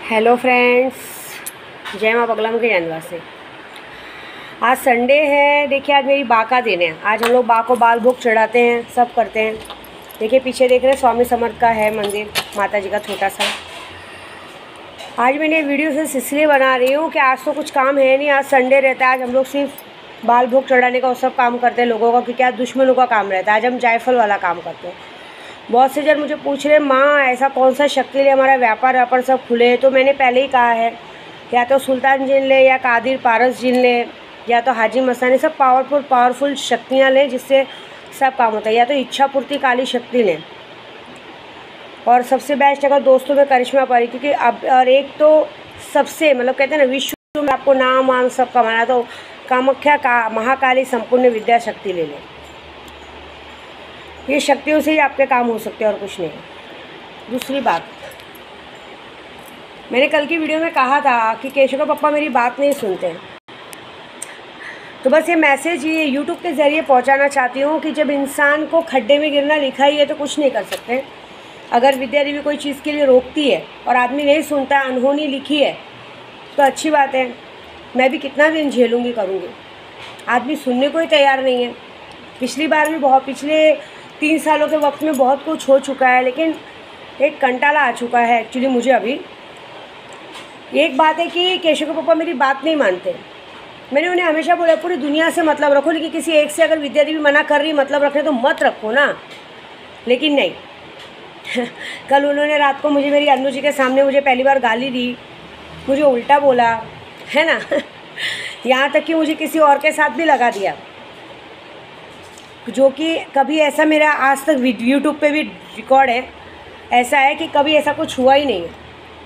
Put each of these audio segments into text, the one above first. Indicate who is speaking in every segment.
Speaker 1: Hello friends, जय माँ बगलामुखी के जानवर से। आज संडे है। देखिए, आज मेरी बा का दिन है। आज हम लोग बा को बाल भोग चढ़ाते हैं, सब करते हैं। देखिए पीछे देख रहे हैं, स्वामी समर्थ का है मंदिर, माता जी का छोटा सा। आज मैंने वीडियो सिर्फ इसलिए बना रही हूँ कि आज तो कुछ काम है नहीं, आज संडे रहता है। आज हम लोग सिर्फ बाल भोग चढ़ाने का वो सब काम करते हैं लोगों का, क्योंकि आज दुश्मनों का काम रहता है। आज हम जायफल वाला काम करते हैं। बहुत से जन मुझे पूछ रहे, माँ ऐसा कौन सा शक्ति ले हमारा व्यापार सब खुले। तो मैंने पहले ही कहा है, या तो सुल्तान जिन ले, या कादिर पारस जिन ले, या तो हाजी मस्तानी, सब पावरफुल शक्तियाँ लें जिससे सब काम होता है। या तो इच्छा पूर्ति काली शक्ति लें, और सबसे बेस्ट अगर दोस्तों में करिश्मा पारी, क्योंकि अब और एक तो सबसे मतलब कहते हैं ना, विश्व में आपको नाम वाम सब कमाना, तो कामाख्या का महाकाली संपूर्ण विद्या शक्ति ले लें। ये शक्तियों से ही आपके काम हो सकते हैं और कुछ नहीं। दूसरी बात, मैंने कल की वीडियो में कहा था कि केशव का पप्पा मेरी बात नहीं सुनते हैं। तो बस ये मैसेज ये यूट्यूब के ज़रिए पहुंचाना चाहती हूँ कि जब इंसान को खड्डे में गिरना लिखा ही है तो कुछ नहीं कर सकते। अगर विद्या देवी कोई चीज़ के लिए रोकती है और आदमी नहीं सुनता, अनहोनी लिखी है, तो अच्छी बात है। मैं भी कितना दिन झेलूँगी, करूँगी। आदमी सुनने को ही तैयार नहीं है। पिछली बार भी पिछले 3 सालों के वक्त में बहुत कुछ हो चुका है, लेकिन एक कंटाला आ चुका है एक्चुअली मुझे अभी। एक बात है कि केशव के पापा मेरी बात नहीं मानते। मैंने उन्हें हमेशा बोला, पूरी दुनिया से मतलब रखो, लेकिन किसी एक से अगर विद्या देवी मना कर रही मतलब रखने तो मत रखो ना। लेकिन नहीं कल उन्होंने रात को मुझे मेरी अन्नू जी के सामने मुझे पहली बार गाली दी, मुझे उल्टा बोला है ना यहाँ तक कि मुझे किसी और के साथ भी लगा दिया, जो कि कभी ऐसा मेरा आज तक यूट्यूब पे भी रिकॉर्ड है। ऐसा है कि कभी ऐसा कुछ हुआ ही नहीं है।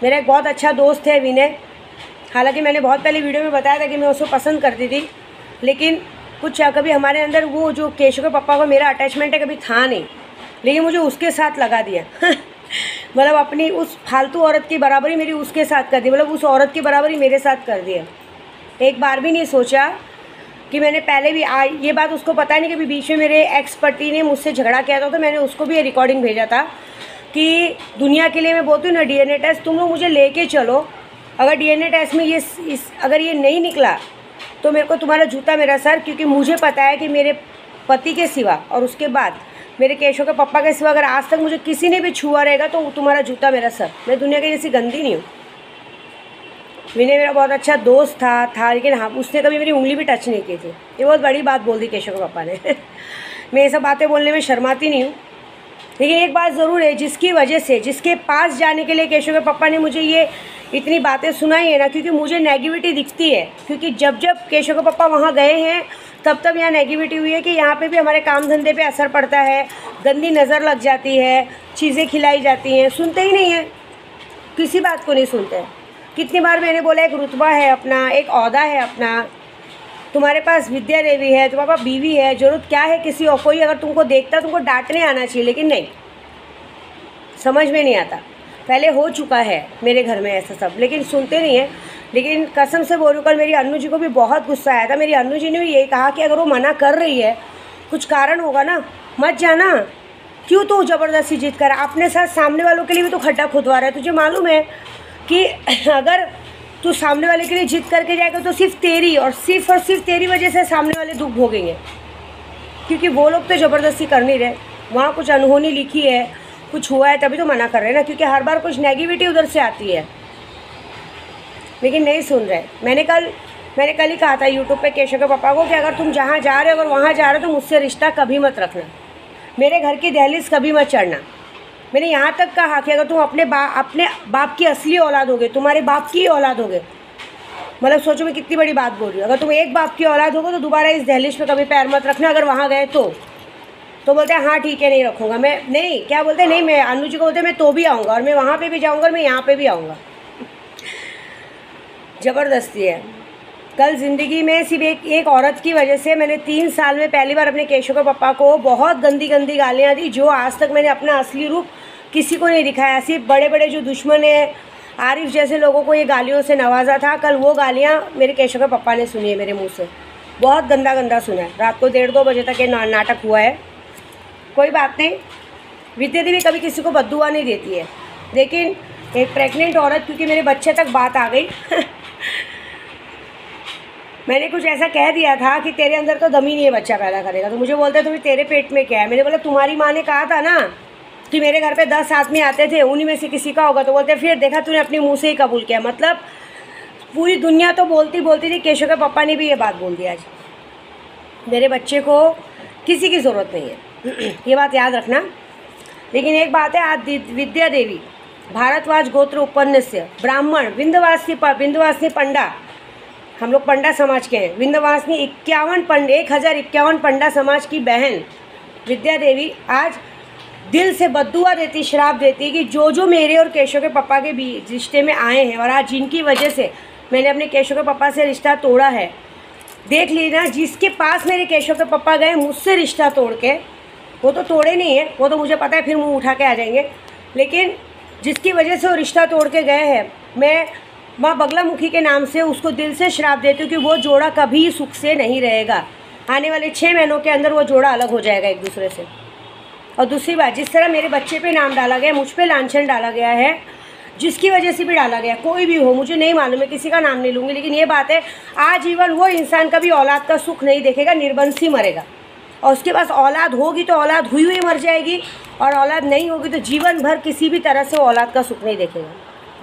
Speaker 1: मेरा एक बहुत अच्छा दोस्त है विनय, हालांकि मैंने बहुत पहले वीडियो में बताया था कि मैं उसको पसंद करती थी, लेकिन कुछ कभी हमारे अंदर वो जो केशव के पापा को मेरा अटैचमेंट है कभी था नहीं, लेकिन मुझे उसके साथ लगा दिया मतलब अपनी उस फालतू औरत की बराबरी मेरी उसके साथ कर दी, मतलब उस औरत की बराबरी मेरे साथ कर दिया। एक बार भी नहीं सोचा कि मैंने पहले भी ये बात उसको पता नहीं कि बीच में मेरे एक्स पति ने मुझसे झगड़ा किया था, तो मैंने उसको भी ये रिकॉर्डिंग भेजा था कि दुनिया के लिए मैं बोलती हूँ ना, डीएनए टेस्ट तुम लोग मुझे लेके चलो। अगर डीएनए टेस्ट में अगर ये नहीं निकला तो मेरे को तुम्हारा जूता मेरा सर, क्योंकि मुझे पता है कि मेरे पति के सिवा और उसके बाद मेरे केशव के पप्पा के सिवा अगर आज तक मुझे किसी ने भी छुआ रहेगा तो तुम्हारा जूता मेरा सर। मैं दुनिया की जैसी गंदी नहीं हूँ। विनय मेरा बहुत अच्छा दोस्त था, लेकिन हाँ, उसने कभी मेरी उंगली भी टच नहीं की थी। ये बहुत बड़ी बात बोल दी केशव के पापा ने मैं ये सब बातें बोलने में शर्माती नहीं हूँ, लेकिन एक बात ज़रूर है, जिसकी वजह से, जिसके पास जाने के लिए केशव के पापा ने मुझे ये इतनी बातें सुनाई है ना, क्योंकि मुझे नेगेटिविटी दिखती है। क्योंकि जब केशव के पापा वहाँ गए हैं तब यहाँ नेगेटिविटी हुई है कि यहाँ पे भी हमारे काम धंधे पे असर पड़ता है, गंदी नज़र लग जाती है, चीज़ें खिलाई जाती हैं। सुनते ही नहीं हैं, किसी बात को नहीं सुनते हैं। कितनी बार मैंने बोला, एक रुतबा है अपना, एक ओहदा है अपना, तुम्हारे पास विद्या देवी है, तुम्हारे पास बीवी है, जरूरत क्या है किसी और कोई अगर तुमको देखता तुमको डांटने आना चाहिए, लेकिन नहीं, समझ में नहीं आता। पहले हो चुका है मेरे घर में ऐसा सब, लेकिन सुनते नहीं है। लेकिन कसम से बोलूँ, कल मेरी अन्नू जी को भी बहुत गुस्सा आया था। मेरी अन्नू जी ने भी यही कहा कि अगर वो मना कर रही है कुछ कारण होगा ना, मत जाना। क्यों तू ज़बरदस्ती जिद कर, अपने साथ सामने वालों के लिए भी तो खड्डा खुदवा रहा है। तुझे मालूम है कि अगर तू सामने वाले के लिए जिद करके जाएगा तो सिर्फ तेरी और सिर्फ तेरी वजह से सामने वाले दुख भोगेंगे, क्योंकि वो लोग तो ज़बरदस्ती कर नहीं रहे। वहाँ कुछ अनहोनी लिखी है, कुछ हुआ है, तभी तो मना कर रहे हैं ना, क्योंकि हर बार कुछ नेगेटिविटी उधर से आती है, लेकिन नहीं सुन रहे। मैंने कल ही कहा था यूट्यूब पे केशव के पापा को कि अगर तुम जहाँ जा रहे हो, अगर वहाँ जा रहे हो तो मुझसे रिश्ता कभी मत रखना, मेरे घर की दहलीज कभी मत चढ़ना। मैंने यहाँ तक कहा कि अगर तुम अपने बाप की असली औलाद होगे, तुम्हारे बाप की औलाद होगे, मतलब सोचो मैं कितनी बड़ी बात बोल रही हूँ। अगर तुम एक बाप की औलाद होगे तो दोबारा इस दहलीज पे कभी पैर मत रखना। अगर वहाँ गए तो बोलते हैं हाँ ठीक है, नहीं रखूँगा मैं। नहीं, क्या बोलते हैं, नहीं, मैं अन्नू जी को बोलते मैं तो भी आऊँगा, और मैं वहाँ पे भी जाऊँगा, और मैं यहाँ पे भी आऊँगा। ज़बरदस्ती है। कल ज़िंदगी में सिर्फ एक औरत की वजह से मैंने 3 साल में पहली बार अपने केशव के पापा को बहुत गंदी गालियाँ दी, जो आज तक मैंने अपना असली रूप किसी को नहीं दिखाया। सिर्फ बड़े बड़े जो दुश्मन हैं, आरिफ जैसे लोगों को ये गालियों से नवाजा था। कल वो गालियाँ मेरे केशव के पापा ने सुनी है मेरे मुँह से, बहुत गंदा सुना है। रात को 1:30-2 बजे तक ये नाटक हुआ है। कोई बात नहीं, विद्या देवी कभी किसी को बद्दुआ नहीं देती है, लेकिन एक प्रेग्नेंट औरत, क्योंकि मेरे बच्चे तक बात आ गई मैंने कुछ ऐसा कह दिया था कि तेरे अंदर तो दम ही नहीं है बच्चा पैदा करेगा, तो मुझे बोलते तो तेरे पेट में क्या है। मैंने बोला तुम्हारी माँ ने कहा था ना कि मेरे घर पे 10 आदमी आते थे, उन्हीं में से किसी का होगा। तो बोलते फिर देखा तूने अपने मुंह से ही कबूल किया। मतलब पूरी दुनिया तो बोलती थी, केशव के पापा ने भी ये बात बोल दी आज। मेरे बच्चे को किसी की ज़रूरत नहीं है ये बात याद रखना। लेकिन एक बात है, आज विद्या देवी भारद्वाज गोत्र उपन्यास्य ब्राह्मण विंध्यवासिनी पंडा, हम लोग पंडा समाज के हैं, विंध्यवासिनी 1051 पंडा समाज की बहन विद्या देवी आज दिल से बद्दुआ देती, श्राप देती कि जो मेरे और केशव के पापा के बीच रिश्ते में आए हैं और आज जिनकी वजह से मैंने अपने केशव के पापा से रिश्ता तोड़ा है, देख लीजिए जिसके पास मेरे केशव के पापा गए मुझसे रिश्ता तोड़ के, वो तो तोड़े नहीं है, वो तो मुझे पता है फिर मुँह उठा के आ जाएंगे, लेकिन जिसकी वजह से वो रिश्ता तोड़ के गए हैं, मैं माँ बगलामुखी के नाम से उसको दिल से श्राप देती हूँ कि वो जोड़ा कभी सुख से नहीं रहेगा। आने वाले 6 महीनों के अंदर वो जोड़ा अलग हो जाएगा एक दूसरे से। और दूसरी बात, जिस तरह मेरे बच्चे पे नाम डाला गया, मुझ पे लांछन डाला गया है, जिसकी वजह से भी डाला गया, कोई भी हो मुझे नहीं मालूम, मैं किसी का नाम नहीं लूँगी, लेकिन ये बात है आजीवन वो इंसान कभी औलाद का सुख नहीं देखेगा, निर्वंशी मरेगा। और उसके पास औलाद होगी तो औलाद हुई हुई मर जाएगी, और औलाद नहीं होगी तो जीवन भर किसी भी तरह से औलाद का सुख नहीं देखेगा।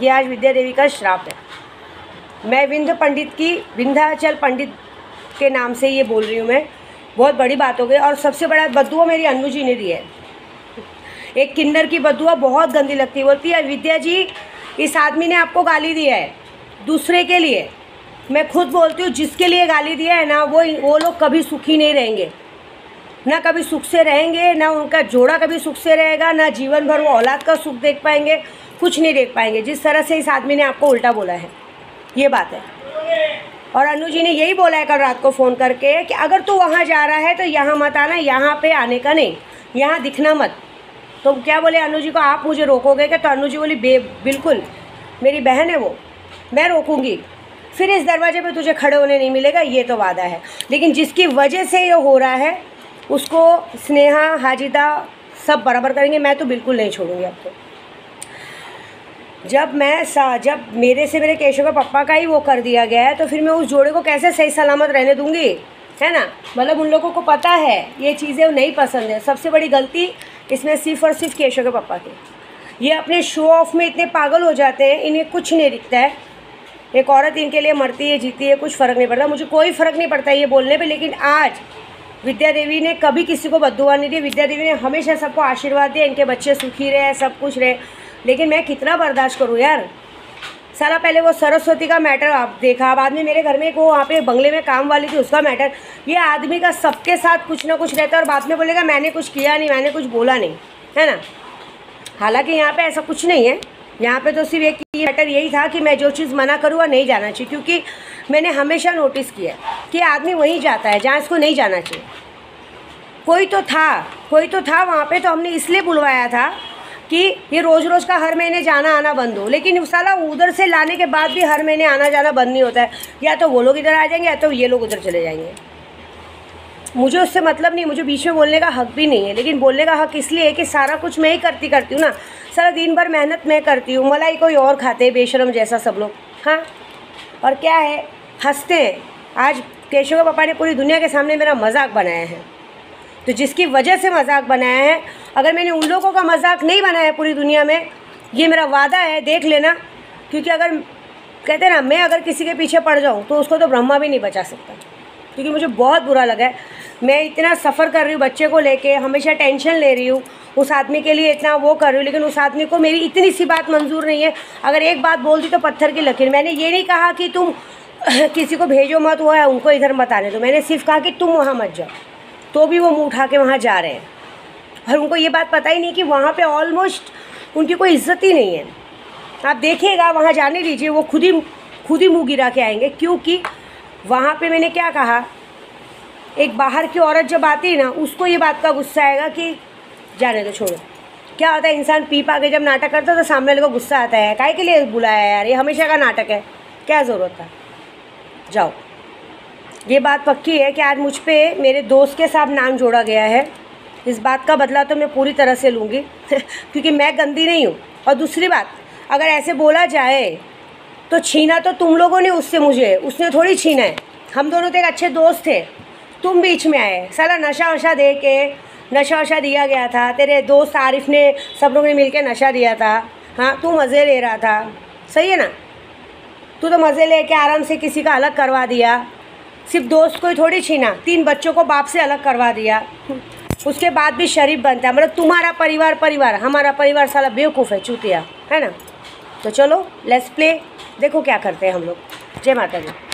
Speaker 1: ये आज विद्या देवी का श्राप है। मैं विंध्याचल पंडित के नाम से ये बोल रही हूँ। मैं बहुत बड़ी बात हो गई। और सबसे बड़ा बद्दुआ मेरी अन्नू जी ने दी है। एक किन्नर की बद्दुआ बहुत गंदी लगती है। बोलती है विद्या जी इस आदमी ने आपको गाली दिया है दूसरे के लिए। मैं खुद बोलती हूँ जिसके लिए गाली दिया है ना वो लोग कभी सुखी नहीं रहेंगे, ना कभी सुख से रहेंगे, ना उनका जोड़ा कभी सुख से रहेगा, ना जीवन भर वो औलाद का सुख देख पाएंगे, कुछ नहीं देख पाएंगे। जिस तरह से इस आदमी ने आपको उल्टा बोला है, ये बात है। और अनु जी ने यही बोला है कल रात को फ़ोन करके कि अगर तू वहाँ जा रहा है तो यहाँ मत आना, यहाँ पे आने का नहीं, यहाँ दिखना मत। तो क्या बोले अनु जी को, आप मुझे रोकोगे क्या? तो अनु जी बोली बिल्कुल, मेरी बहन है वो, मैं रोकूँगी, फिर इस दरवाजे पे तुझे खड़े होने नहीं मिलेगा, ये तो वादा है। लेकिन जिसकी वजह से ये हो रहा है उसको स्नेहा हाजिदा सब बराबर करेंगे, मैं तो बिल्कुल नहीं छोड़ूंगी आपको। जब मेरे केशव का पप्पा का ही वो कर दिया गया है तो फिर मैं उस जोड़े को कैसे सही सलामत रहने दूंगी, है ना। मतलब उन लोगों को पता है ये चीज़ें नहीं पसंद है। सबसे बड़ी गलती इसमें सिर्फ और सिर्फ केशव के पप्पा की। ये अपने शो ऑफ में इतने पागल हो जाते हैं, इन्हें कुछ नहीं दिखता है। एक औरत इनके लिए मरती है जीती है, कुछ फ़र्क नहीं पड़ता, मुझे कोई फ़र्क नहीं पड़ता ये बोलने पे। लेकिन आज विद्या देवी ने कभी किसी को बद्दुआ नहीं दी। विद्या देवी ने हमेशा सबको आशीर्वाद दिया, इनके बच्चे सुखी रहे, सब कुछ रहे। लेकिन मैं कितना बर्दाश्त करूँ यार। साला पहले वो सरस्वती का मैटर आप देखा, बाद में मेरे घर में वो वहाँ पे बंगले में काम वाली थी उसका मैटर। ये आदमी का सबके साथ कुछ ना कुछ रहता है और बाद में बोलेगा मैंने कुछ किया नहीं, मैंने कुछ बोला नहीं, है ना। हालांकि यहाँ पे ऐसा कुछ नहीं है। यहाँ पे तो सिर्फ एक मैटर यही था कि मैं जो चीज़ मना करूँ वह नहीं जाना चाहिए, क्योंकि मैंने हमेशा नोटिस किया कि आदमी वहीं जाता है जहाँ इसको नहीं जाना चाहिए। कोई तो था वहाँ पे, तो हमने इसलिए बुलवाया था कि ये रोज़ रोज़ का हर महीने जाना आना बंद हो। लेकिन साला उधर से लाने के बाद भी हर महीने आना जाना बंद नहीं होता है। या तो वो लोग इधर आ जाएंगे या तो ये लोग उधर चले जाएंगे। मुझे उससे मतलब नहीं, मुझे बीच में बोलने का हक भी नहीं है। लेकिन बोलने का हक इसलिए है कि सारा कुछ मैं ही करती हूँ ना। सारा दिन भर मेहनत मैं करती हूँ, मलाई कोई और खाते हैं बेशरम जैसा सब लोग। हाँ, और क्या है, हंसते हैं। आज केशव के पापा ने पूरी दुनिया के सामने मेरा मजाक बनाया है, तो जिसकी वजह से मजाक बनाया है, अगर मैंने उन लोगों का मजाक नहीं बनाया पूरी दुनिया में, ये मेरा वादा है, देख लेना। क्योंकि अगर कहते हैं ना, मैं अगर किसी के पीछे पड़ जाऊँ तो उसको तो ब्रह्मा भी नहीं बचा सकता। क्योंकि मुझे बहुत बुरा लगा है। मैं इतना सफ़र कर रही हूँ बच्चे को लेके, हमेशा टेंशन ले रही हूँ, उस आदमी के लिए इतना वो कर रही हूँ, लेकिन उस आदमी को मेरी इतनी सी बात मंजूर नहीं है। अगर एक बात बोल दी तो पत्थर की लकीर। मैंने ये नहीं कहा कि तुम किसी को भेजो मत, वो है उनको इधर मत आने दो। मैंने सिर्फ कहा कि तुम वहाँ मत जाओ, तो भी वो मुँह उठा के वहाँ जा रहे हैं। और उनको ये बात पता ही नहीं कि वहाँ पे ऑलमोस्ट उनकी कोई इज्जत ही नहीं है। आप देखिएगा, वहाँ जाने दीजिए, वो खुद ही मुँह गिरा के आएंगे। क्योंकि वहाँ पे मैंने क्या कहा, एक बाहर की औरत जब आती है ना, उसको ये बात का गुस्सा आएगा कि जाने दो, छोड़ो। क्या होता है, इंसान पी पा के जब नाटक करता है तो सामने वाले को गुस्सा आता है, काहे के लिए बुलाया यार, ये हमेशा का नाटक है, क्या ज़रूरत था, जाओ। ये बात पक्की है कि आज मुझ पर मेरे दोस्त के साथ नाम जोड़ा गया है। इस बात का बदला तो मैं पूरी तरह से लूँगी क्योंकि मैं गंदी नहीं हूँ। और दूसरी बात, अगर ऐसे बोला जाए तो छीना तो तुम लोगों ने उससे मुझे, उसने थोड़ी छीना है। हम दोनों तो एक अच्छे दोस्त थे, तुम बीच में आए। साला नशा वशा दे के, नशा वशा दिया गया था, तेरे दोस्त आरिफ ने, सब लोगों ने मिलकर नशा दिया था। हाँ, तू मज़े ले रहा था, सही है ना? तू तो मज़े लेके आराम से किसी का अलग करवा दिया, सिर्फ दोस्त को ही थोड़ी छीना, 3 बच्चों को बाप से अलग करवा दिया, उसके बाद भी शरीफ बनता है। मतलब तुम्हारा परिवार, हमारा परिवार साला बेवकूफ़ है, चूतिया है ना। तो चलो लेट्स प्ले, देखो क्या करते हैं हम लोग। जय माता दी।